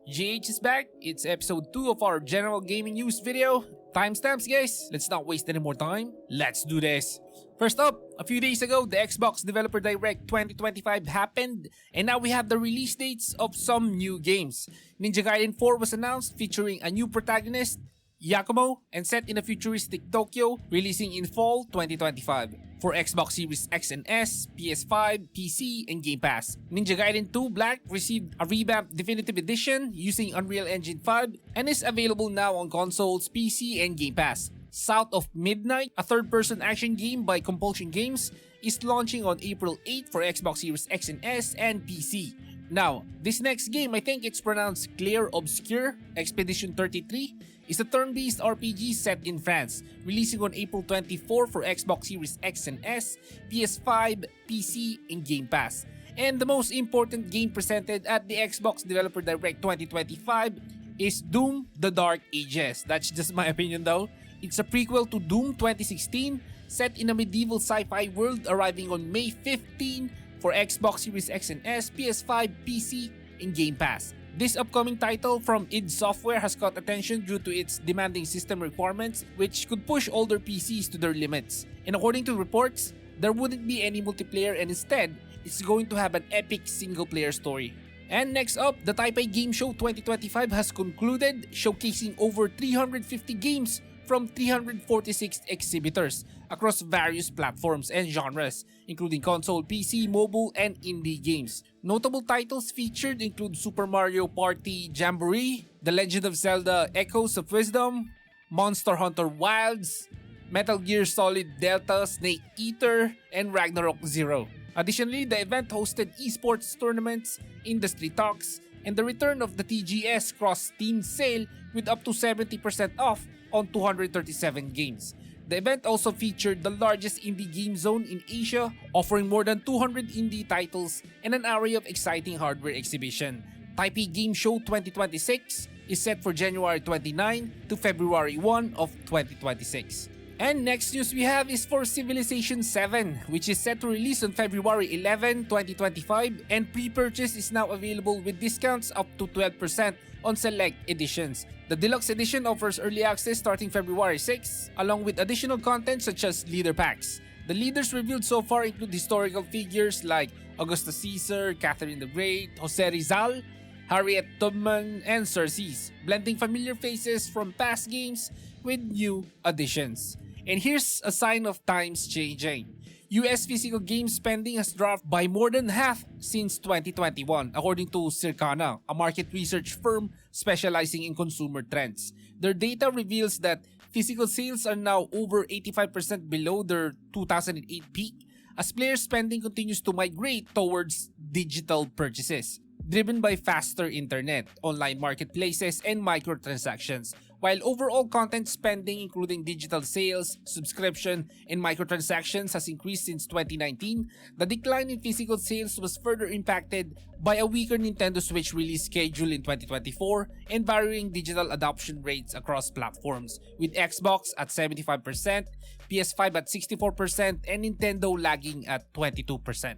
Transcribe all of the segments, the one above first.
GH is back. It's episode 2 of our general gaming news video. Timestamps, guys. Let's not waste any more time. Let's do this. First up, a few days ago, the Xbox Developer Direct 2025 happened, and now we have the release dates of some new games. Ninja Gaiden 4 was announced, featuring a new protagonist, Yakumo, and set in a futuristic Tokyo, releasing in fall 2025 for Xbox Series X and S, PS5, PC, and Game Pass. Ninja Gaiden 2 Black received a revamped definitive edition using Unreal Engine 5 and is available now on consoles, PC, and Game Pass. South of Midnight, a third-person action game by Compulsion Games, is launching on April 8 for Xbox Series X and S and PC. Now, this next game, I think it's pronounced Clair Obscur Expedition 33, is a turn-based RPG set in France, releasing on April 24 for Xbox Series X and S, PS5, PC, and Game Pass. And the most important game presented at the Xbox Developer Direct 2025 is Doom: The Dark Ages. That's just my opinion though. It's a prequel to Doom 2016, set in a medieval sci-fi world, arriving on May 15 for Xbox Series X and S, PS5, PC, and Game Pass. This upcoming title from id Software has caught attention due to its demanding system requirements, which could push older PCs to their limits. And according to reports, there wouldn't be any multiplayer, and instead, it's going to have an epic single-player story. And next up, the Taipei Game Show 2025 has concluded, showcasing over 350 games from 346 exhibitors across various platforms and genres, including console, PC, mobile, and indie games. Notable titles featured include Super Mario Party Jamboree, The Legend of Zelda Echoes of Wisdom, Monster Hunter Wilds, Metal Gear Solid Delta Snake Eater, and Ragnarok Zero. Additionally, the event hosted esports tournaments, industry talks, and the return of the TGS cross-Steam sale with up to 70% off on 237 games. The event also featured the largest indie game zone in Asia, offering more than 200 indie titles and an array of exciting hardware exhibition. Taipei Game Show 2026 is set for January 29 to February 1 of 2026. And next news we have is for Civilization 7, which is set to release on February 11, 2025, and pre-purchase is now available with discounts up to 12% on select editions. The deluxe edition offers early access starting February 6, along with additional content such as leader packs. The leaders revealed so far include historical figures like Augustus Caesar, Catherine the Great, Jose Rizal, Harriet Tubman, and Xerxes, blending familiar faces from past games with new additions. And here's a sign of times changing. US physical game spending has dropped by more than half since 2021, according to Circana, a market research firm specializing in consumer trends. Their data reveals that physical sales are now over 85% below their 2008 peak, as player spending continues to migrate towards digital purchases, driven by faster internet, online marketplaces, and microtransactions. While overall content spending, including digital sales, subscription, and microtransactions, has increased since 2019, the decline in physical sales was further impacted by a weaker Nintendo Switch release schedule in 2024 and varying digital adoption rates across platforms, with Xbox at 75%, PS5 at 64%, and Nintendo lagging at 22%.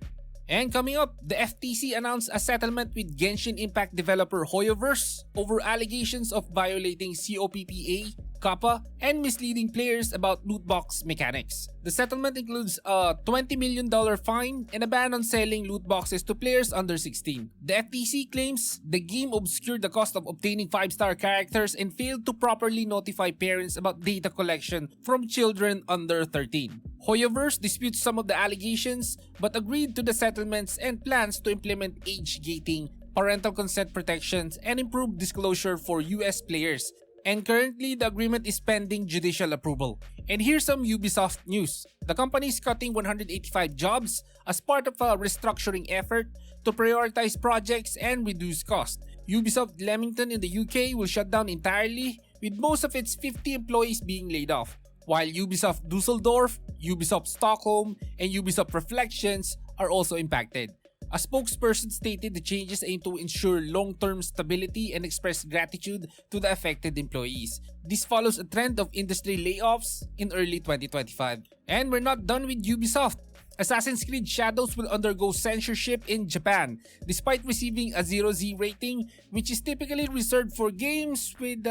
And coming up, the FTC announced a settlement with Genshin Impact developer HoYoVerse over allegations of violating COPPA, COPPA, and misleading players about loot box mechanics. The settlement includes a $20 million fine and a ban on selling loot boxes to players under 16. The FTC claims the game obscured the cost of obtaining 5-star characters and failed to properly notify parents about data collection from children under 13. HoYoVerse disputes some of the allegations but agreed to the settlements and plans to implement age gating, parental consent protections, and improved disclosure for US players. And currently, the agreement is pending judicial approval. And here's some Ubisoft news. The company is cutting 185 jobs as part of a restructuring effort to prioritize projects and reduce costs. Ubisoft Leamington in the UK will shut down entirely, with most of its 50 employees being laid off, while Ubisoft Dusseldorf, Ubisoft Stockholm, and Ubisoft Reflections are also impacted. A spokesperson stated the changes aim to ensure long-term stability and express gratitude to the affected employees. This follows a trend of industry layoffs in early 2025. And we're not done with Ubisoft. Assassin's Creed Shadows will undergo censorship in Japan, despite receiving a 0Z rating, which is typically reserved for games with,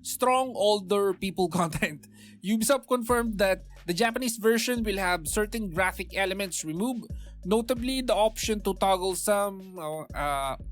strong older people content. Ubisoft confirmed that the Japanese version will have certain graphic elements removed, notably the option to toggle some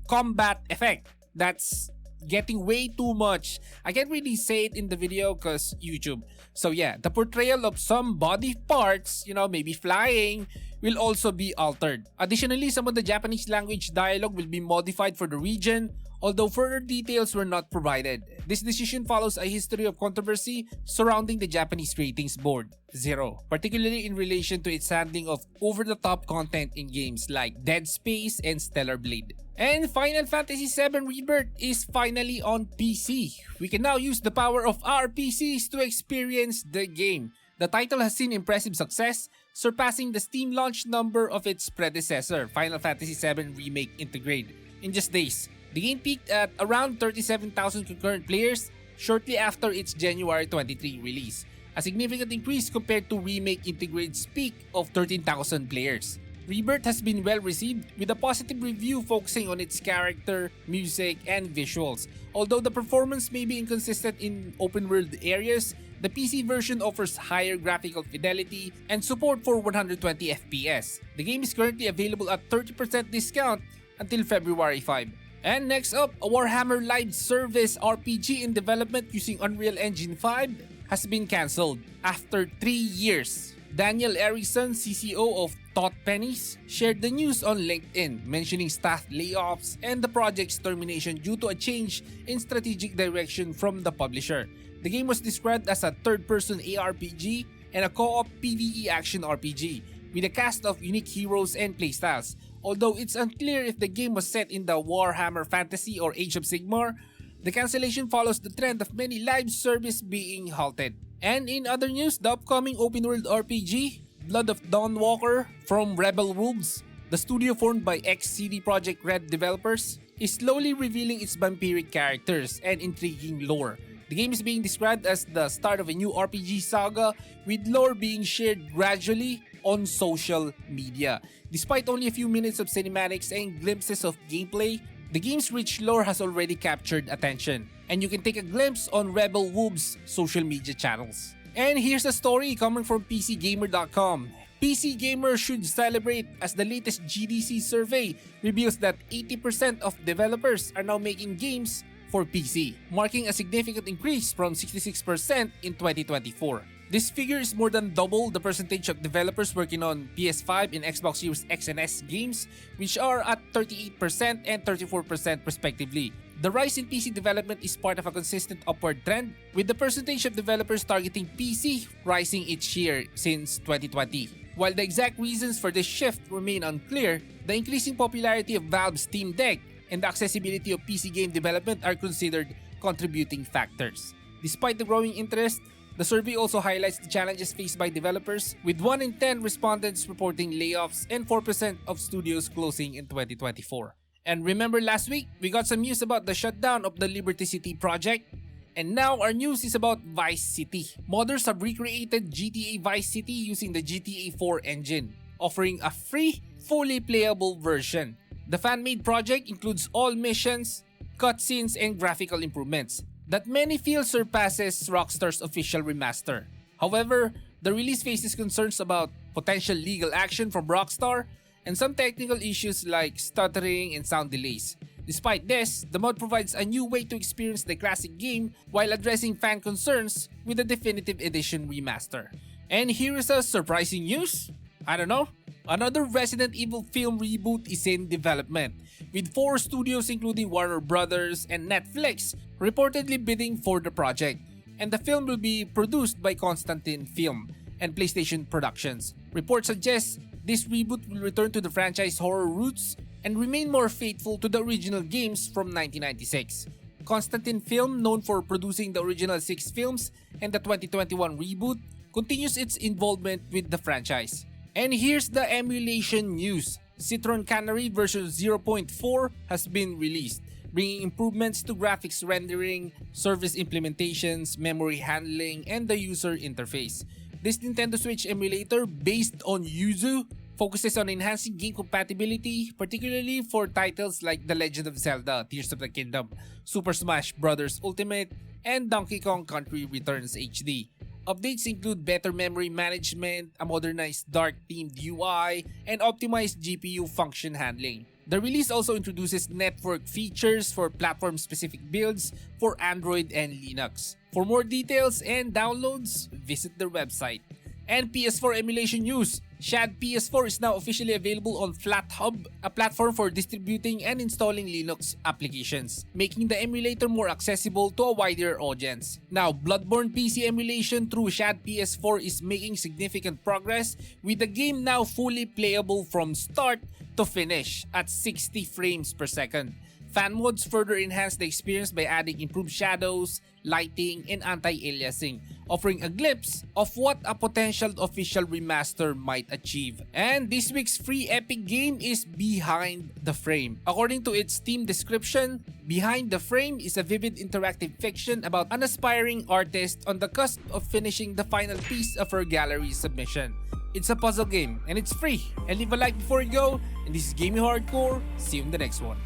combat effect. That's getting way too much. I can't really say it in the video cause YouTube. So yeah, the portrayal of some body parts, maybe flying, will also be altered. Additionally, some of the Japanese language dialogue will be modified for the region, although further details were not provided. This decision follows a history of controversy surrounding the Japanese ratings board, 0, particularly in relation to its handling of over-the-top content in games like Dead Space and Stellar Blade. And Final Fantasy VII Rebirth is finally on PC. We can now use the power of our PCs to experience the game. The title has seen impressive success, surpassing the Steam launch number of its predecessor, Final Fantasy VII Remake Integrate. In just days, the game peaked at around 37,000 concurrent players shortly after its January 23 release, a significant increase compared to Remake Integrate's peak of 13,000 players. Rebirth has been well received, with a positive review focusing on its character, music, and visuals. Although the performance may be inconsistent in open-world areas, the PC version offers higher graphical fidelity and support for 120 FPS. The game is currently available at 30% discount until February 5. And next up, a Warhammer live service RPG in development using Unreal Engine 5 has been cancelled after 3 years. Daniel Erickson, CCO of Tot Pennies, shared the news on LinkedIn, mentioning staff layoffs and the project's termination due to a change in strategic direction from the publisher. The game was described as a third-person ARPG and a co-op PvE action RPG, with a cast of unique heroes and playstyles. Although it's unclear if the game was set in the Warhammer Fantasy or Age of Sigmar, the cancellation follows the trend of many live service being halted. And in other news, the upcoming open-world RPG, Blood of Dawnwalker from Rebel Wolves, the studio formed by ex-CD Projekt Red developers, is slowly revealing its vampiric characters and intriguing lore. The game is being described as the start of a new RPG saga, with lore being shared gradually on social media. Despite only a few minutes of cinematics and glimpses of gameplay, the game's rich lore has already captured attention, and you can take a glimpse on Rebel Wolves' social media channels. And here's a story coming from PCGamer.com. PC Gamer should celebrate, as the latest GDC survey reveals that 80% of developers are now making games for PC, marking a significant increase from 66% in 2024. This figure is more than double the percentage of developers working on PS5 and Xbox Series X and S games, which are at 38% and 34% respectively. The rise in PC development is part of a consistent upward trend, with the percentage of developers targeting PC rising each year since 2020. While the exact reasons for this shift remain unclear, the increasing popularity of Valve's Steam Deck and the accessibility of PC game development are considered contributing factors. Despite the growing interest, the survey also highlights the challenges faced by developers, with 1 in 10 respondents reporting layoffs and 4% of studios closing in 2024. And remember last week, we got some news about the shutdown of the Liberty City project? And now our news is about Vice City. Modders have recreated GTA Vice City using the GTA 4 engine, offering a free, fully playable version. The fan-made project includes all missions, cutscenes, and graphical improvements that many feel surpasses Rockstar's official remaster. However, the release faces concerns about potential legal action from Rockstar and some technical issues like stuttering and sound delays. Despite this, the mod provides a new way to experience the classic game while addressing fan concerns with the Definitive Edition remaster. And here is a surprising news. I don't know. Another Resident Evil film reboot is in development, with 4 studios including Warner Brothers and Netflix reportedly bidding for the project. And the film will be produced by Constantine Film and PlayStation Productions. Reports suggest this reboot will return to the franchise horror roots and remain more faithful to the original games from 1996. Constantine Film, known for producing the original 6 films and the 2021 reboot, continues its involvement with the franchise. And here's the Emulation news. Citron Canary version 0.4 has been released, bringing improvements to graphics rendering, service implementations, memory handling, and the user interface. This Nintendo Switch emulator, based on Yuzu, focuses on enhancing game compatibility, particularly for titles like The Legend of Zelda, Tears of the Kingdom, Super Smash Bros. Ultimate, and Donkey Kong Country Returns HD. Updates include better memory management, a modernized dark-themed UI, and optimized GPU function handling. The release also introduces network features for platform-specific builds for Android and Linux. For more details and downloads, visit their website. And PS4 emulation news. Shad PS4 is now officially available on FlatHub, a platform for distributing and installing Linux applications, making the emulator more accessible to a wider audience. Now, Bloodborne PC emulation through Shad PS4 is making significant progress, with the game now fully playable from start to finish at 60 frames per second. Fan mods further enhance the experience by adding improved shadows, lighting, and anti-aliasing, offering a glimpse of what a potential official remaster might achieve. And this week's free epic game is Behind the Frame. According to its Steam description, Behind the Frame is a vivid interactive fiction about an aspiring artist on the cusp of finishing the final piece of her gallery submission. It's a puzzle game and it's free. And leave a like before you go. And this is Gaming Hardcore. See you in the next one.